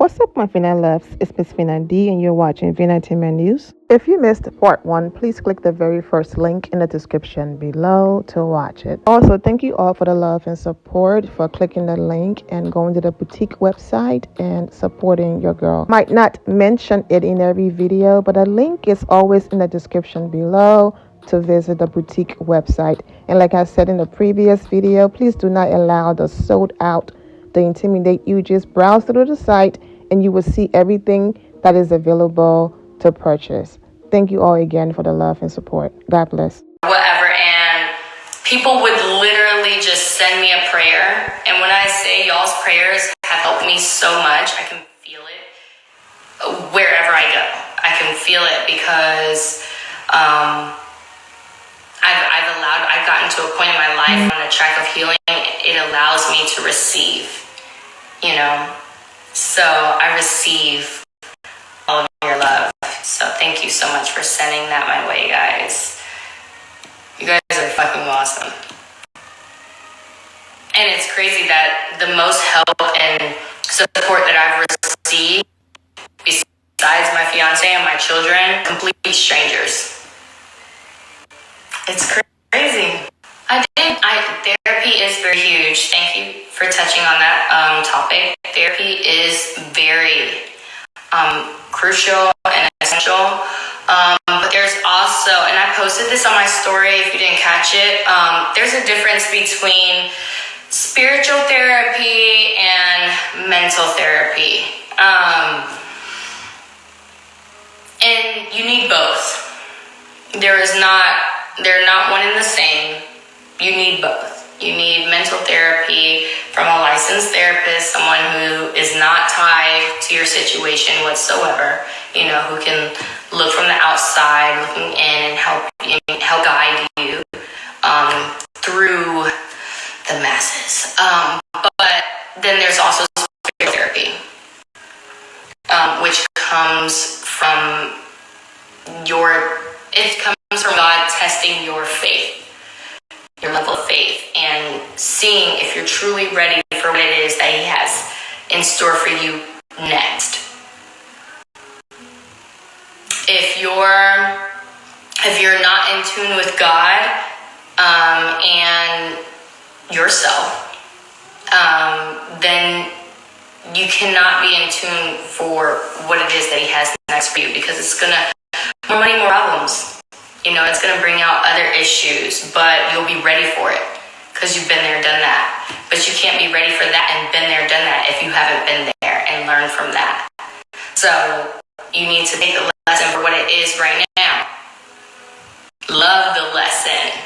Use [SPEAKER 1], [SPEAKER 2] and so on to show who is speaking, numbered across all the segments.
[SPEAKER 1] What's up, my Vina loves? It's Miss Vina D, and you're watching Vina Entertainment News. If you missed part 1, please click the very first link in the description below to watch it. Also, thank you all for the love and support, for clicking the link and going to the boutique website and supporting your girl. Might not mention it in every video, but a link is always in the description below to visit the boutique website. And like I said in the previous video, please do not allow the sold out to intimidate you. Just browse through the site and you will see everything that is available to purchase. Thank you all again for the love and support. God bless.
[SPEAKER 2] Whatever, and people would literally just send me a prayer. And when I say y'all's prayers have helped me so much, I can feel it wherever I go. I can feel it because I've gotten to a point in my life on the track of healing. It allows me to receive, so I receive all of your love. So thank you so much for sending that my way, guys. You guys are fucking awesome. And it's crazy that the most help and support that I've received, besides my fiance and my children, complete strangers. It's crazy. Therapy is very huge. Thank you for touching on that topic. Therapy is very crucial and essential. But there's also, and I posted this on my story if you didn't catch it, there's a difference between spiritual therapy and mental therapy. And you need both. They're not one and the same. You need both. You need mental therapy from a licensed therapist, someone who is not tied to your situation whatsoever, who can look from the outside, looking in, and help guide you through the masses. But then there's also spiritual therapy, which comes from God testing your faith, your level of faith, and seeing if you're truly ready for what it is that He has in store for you next. If you're not in tune with God and yourself, then you cannot be in tune for what it is that He has next for you, because it's gonna more money, more problems. It's going to bring out other issues, but you'll be ready for it because you've been there, done that. But you can't be ready for that and been there, done that if you haven't been there and learned from that. So you need to take the lesson for what it is right now. Love the lesson.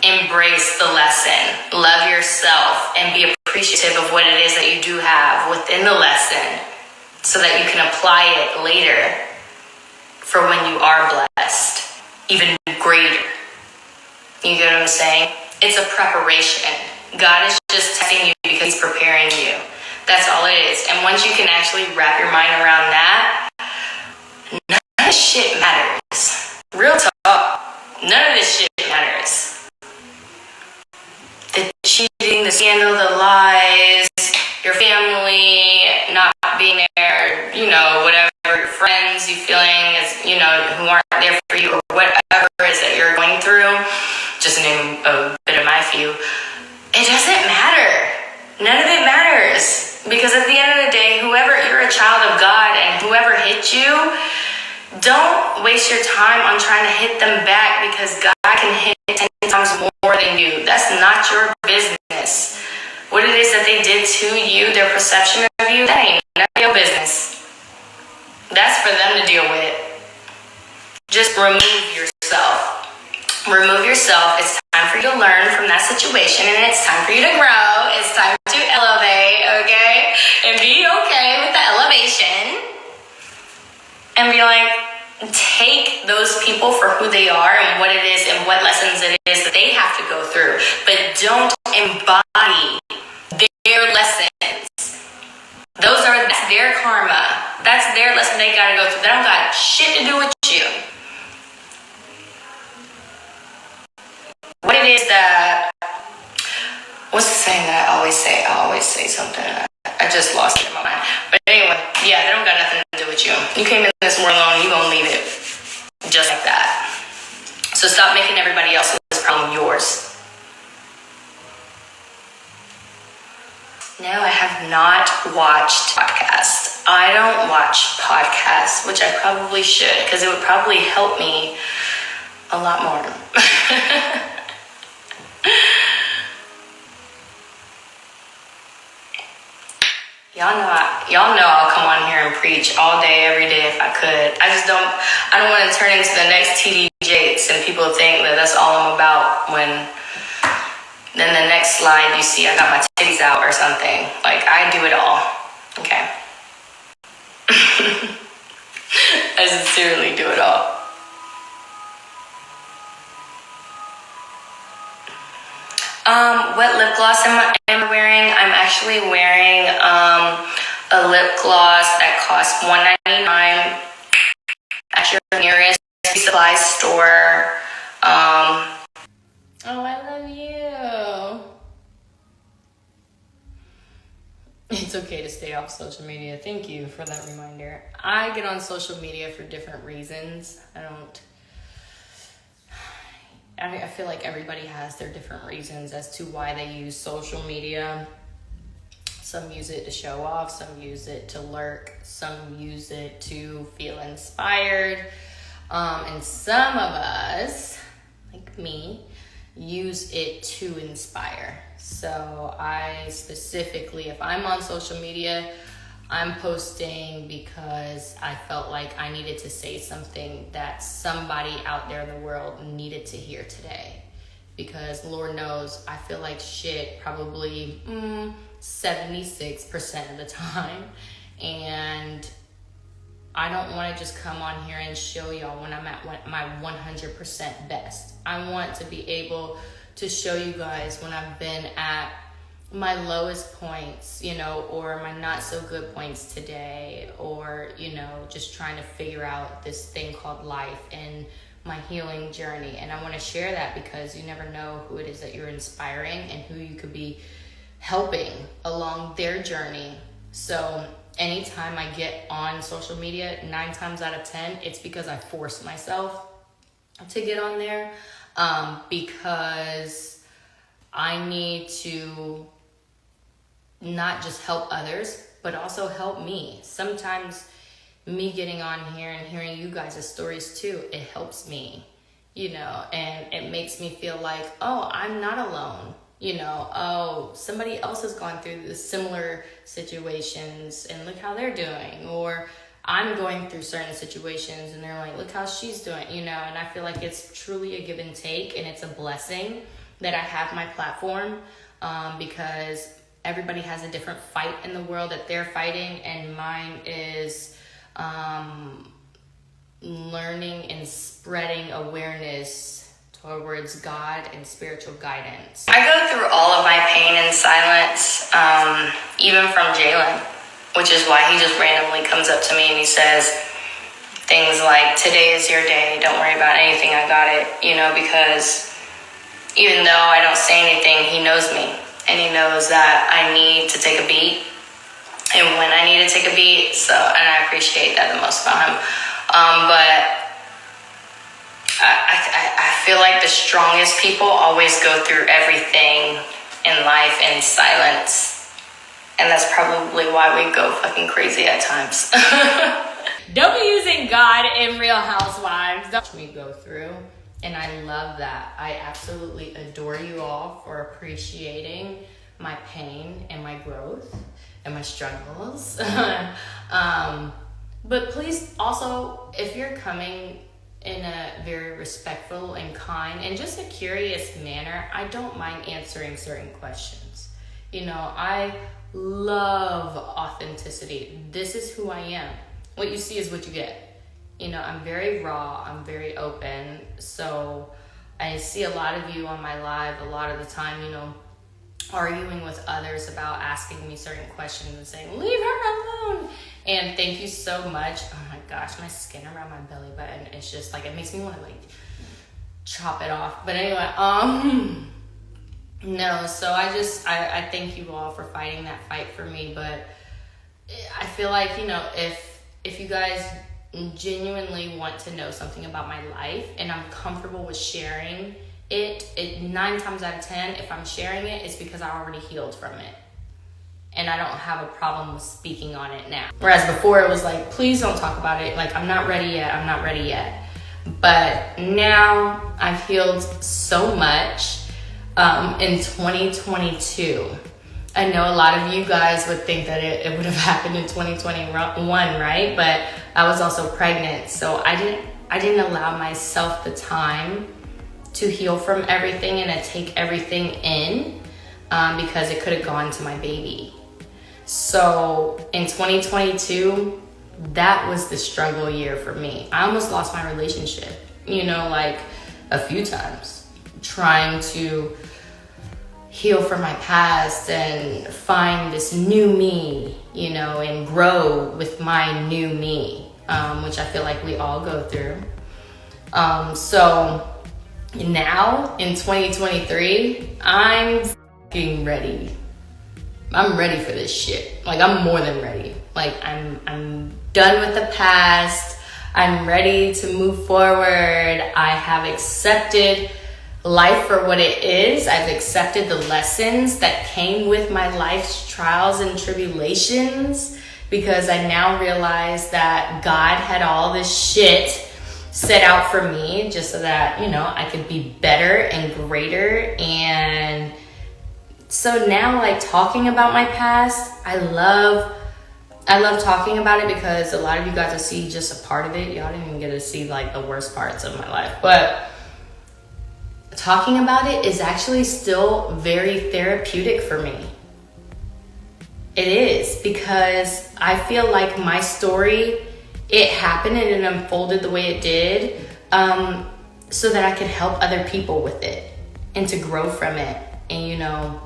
[SPEAKER 2] Embrace the lesson. Love yourself and be appreciative of what it is that you do have within the lesson so that you can apply it later for when you are blessed, even greater. You get what I'm saying? It's a preparation. God is just testing you because He's preparing you. That's all it is. And once you can actually wrap your mind around that, none of this shit matters. Real talk. None of this shit matters. The cheating, the scandal, the lies, your family not being there, whatever, your friends you feeling is, who aren't there for you, or whatever it is that you're going through, just name a bit of my few. It doesn't matter. None of it matters. Because at the end of the day, you're a child of God, and whoever hit you, don't waste your time on trying to hit them back, because God can hit 10 times more than you. That's not your business. What it is that they did to you, their perception of you, that ain't none of your business. That's for them to deal with. Just remove yourself. Remove yourself. It's time for you to learn from that situation, and it's time for you to grow. It's time to elevate, okay? And be okay with the elevation. And be like, take those people for who they are and what it is and what lessons it is that they have to go through. But don't embody their lessons. That's their karma. That's their lesson they gotta go through. That don't got shit to do with you. What it is that, what's the saying that I always say? I always say something. I I just lost it in my mind. But anyway, yeah, they don't got nothing to do with you. You came in this world alone, you gonna leave it just like that. So stop making everybody else's problem yours. No, I have not watched podcasts. I don't watch podcasts, which I probably should, because it would probably help me a lot more. Y'all know I'll come on here and preach all day, every day if I could. I don't want to turn into the next TD Jakes and people think that that's all I'm about when then the next slide you see I got my titties out or something. Like, I do it all. Okay. I sincerely do it all. What lip gloss am I wearing? I'm actually wearing a lip gloss that costs $1.99 at your nearest supply store. Oh, I love you. It's okay to stay off social media. Thank you for that reminder. I get on social media for different reasons. I feel like everybody has their different reasons as to why they use social media. Some use it to show off, some use it to lurk, some use it to feel inspired. And some of us, like me, use it to inspire. So I specifically, if I'm on social media, I'm posting because I felt like I needed to say something that somebody out there in the world needed to hear today. Because Lord knows, I feel like shit probably 76% of the time. And I don't want to just come on here and show y'all when I'm at my 100% best. I want to be able to show you guys when I've been at my lowest points, or my not so good points today, or, just trying to figure out this thing called life and my healing journey. And I want to share that because you never know who it is that you're inspiring and who you could be helping along their journey. So anytime I get on social media, 9 times out of 10, it's because I force myself to get on there, because I need to not just help others, but also help me. Sometimes me getting on here and hearing you guys' stories too, it helps me, and it makes me feel like, oh, I'm not alone. Oh, somebody else has gone through the similar situations and look how they're doing. Or I'm going through certain situations and they're like, look how she's doing, and I feel like it's truly a give and take, and it's a blessing that I have my platform, because everybody has a different fight in the world that they're fighting, and mine is learning and spreading awareness towards God and spiritual guidance. I go through all of my pain in silence, even from Jalen, which is why he just randomly comes up to me and he says things like, today is your day, don't worry about anything, I got it, because even though I don't say anything, he knows me, and he knows that I need to take a beat and when I need to take a beat, and I appreciate that the most about him. But I feel like the strongest people always go through everything in life in silence. And that's probably why we go fucking crazy at times. Don't be using God in Real Housewives. Don't me go through. And I love that. I absolutely adore you all for appreciating my pain and my growth and my struggles. But please also, if you're coming in a very respectful and kind and just a curious manner, I don't mind answering certain questions. I love authenticity. This is who I am. What you see is what you get. I'm very raw, I'm very open. So I see a lot of you on my live a lot of the time, arguing with others about asking me certain questions and saying, leave her alone. And thank you so much. Oh my gosh, my skin around my belly button, it's just like, it makes me want to chop it off. But anyway, No, so I thank you all for fighting that fight for me, but I feel like, you know, if you guys genuinely want to know something about my life and I'm comfortable with sharing it 9 times out of 10, if I'm sharing it, it's because I already healed from it. And I don't have a problem with speaking on it now. Whereas before it was like, please don't talk about it. Like, I'm not ready yet. But now I've healed so much in 2022. I know a lot of you guys would think that it would have happened in 2021, right? But I was also pregnant, so I didn't allow myself the time to heal from everything and to take everything in because it could have gone to my baby. So in 2022, that was the struggle year for me. I almost lost my relationship, you know, like a few times, trying to heal from my past and find this new me, you know, and grow with my new me, which I feel like we all go through. So now in 2023, I'm fucking ready. I'm ready for this shit. Like, I'm more than ready. Like, I'm done with the past. I'm ready to move forward. I have accepted life for what it is. I've accepted the lessons that came with my life's trials and tribulations, because I now realize that God had all this shit set out for me just so that, you know, I could be better and greater. And so now, like, talking about my past, I love talking about it, because a lot of you got to see just a part of it. Y'all didn't even get to see like the worst parts of my life. But talking about it is actually still very therapeutic for me. It is, because I feel like my story, it happened and it unfolded the way it did, so that I could help other people with it and to grow from it, and, you know,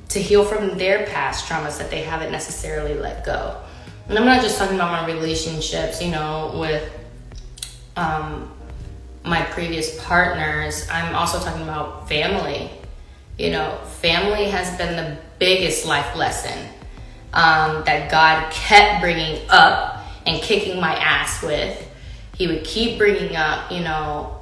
[SPEAKER 2] to heal from their past traumas that they haven't necessarily let go. And I'm not just talking about my relationships, you know, with my previous partners. I'm also talking about family. You know, family has been the biggest life lesson that God kept bringing up and kicking my ass with. He would keep bringing up, you know,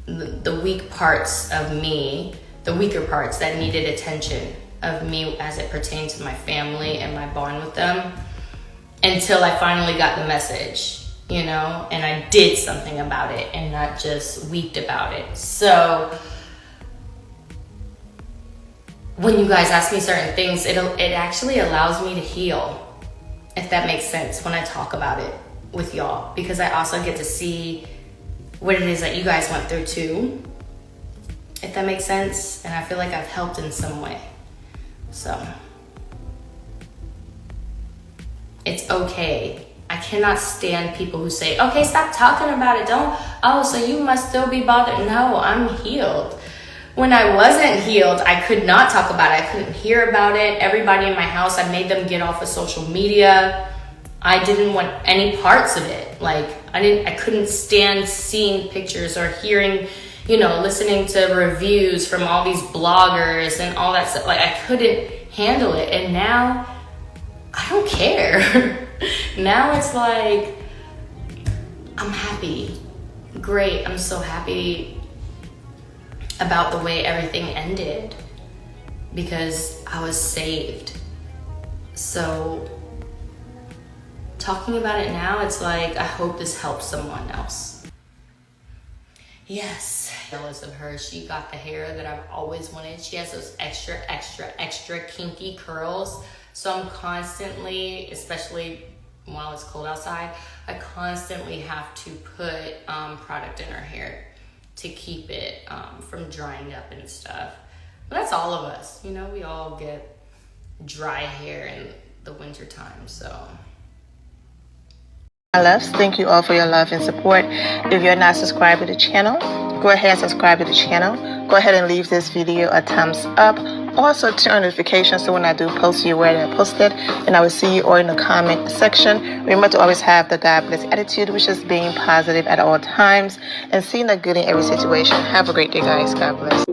[SPEAKER 2] the weak parts of me, the weaker parts that needed attention of me as it pertained to my family and my bond with them, until I finally got the message, you know, and I did something about it and not just weeped about it. So when you guys ask me certain things, it actually allows me to heal, if that makes sense, when I talk about it with y'all, because I also get to see what it is that you guys went through too, if that makes sense. And I feel like I've helped in some way. So it's okay. I cannot stand people who say, okay, stop talking about it. So you must still be bothered. No, I'm healed. When I wasn't healed, I could not talk about it. I couldn't hear about it. Everybody in my house, I made them get off of social media. I didn't want any parts of it. Like, I couldn't stand seeing pictures or hearing, you know, listening to reviews from all these bloggers and all that stuff. Like, I couldn't handle it. And now I don't care. Now it's like, I'm happy. Great. I'm so happy about the way everything ended, because I was saved. So talking about it now, it's like, I hope this helps someone else. Yes, jealous of her. She got the hair that I've always wanted. She has those extra kinky curls. So I'm constantly, especially while it's cold outside, I constantly have to put product in her hair to keep it from drying up and stuff. But that's all of us, you know, we all get dry hair in the winter time, so.
[SPEAKER 1] My loves, thank you all for your love and support. If you're not subscribed to the channel, go ahead and subscribe to the channel. Go ahead and leave this video a thumbs up. Also turn on notifications so when I do post, you're aware that I posted, and I will see you all in the comment section. Remember to always have the God bless attitude, which is being positive at all times and seeing the good in every situation. Have a great day, guys. God bless.